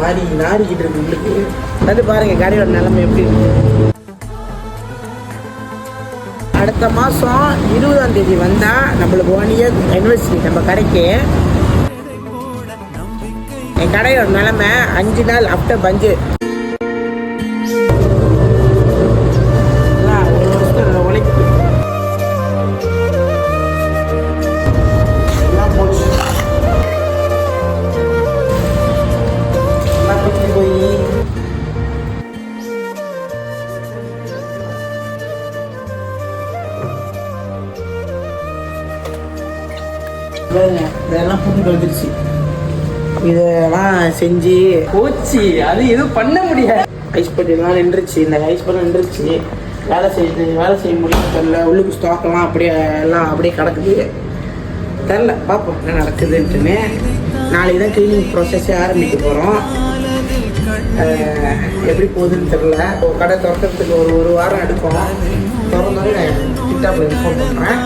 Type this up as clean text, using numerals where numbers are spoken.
மாதிரி நாரிக்கிட்டு இருக்கு உங்களுக்கு. வந்து பாருங்கள் கடையோட நிலைமை எப்படி இருக்கு. அடுத்த மாதம் 20ஆம் தேதி வந்தால் நம்மளுக்கு 1 இயர் anniversary நம்ம கடைக்கு. என் கடையோட நிலைமை 5 நாள் ஆஃப்டர் பஞ்சு. இதெல்லாம் புட்டு வந்துருச்சு. இதெல்லாம் செஞ்சு போச்சு. அது எதுவும் பண்ண முடியாது. ஐஸ் பட்டிலாம் நின்றுச்சு. இந்த ஐஸ் பட்டம் நின்றுச்சு. வேலை செய்ய முடியும் தெரில. உள்ளுக்கு ஸ்டாக்லாம் அப்படியே எல்லாம் அப்படியே கிடக்குது. தெரில பார்ப்போம் என்ன நடக்குதுன்ட்டுன்னு. நாளைக்கு தான் க்ளீனிங் ப்ராசஸே ஆரம்பிக்க போகிறோம். எப்படி போகுதுன்னு தெரில. கடை திறக்கிறதுக்கு ஒரு வாரம் எடுக்கும். திறந்தாலே நான் டிக்டாக்ல இன்ஃபார்ம் பண்ணுறேன்.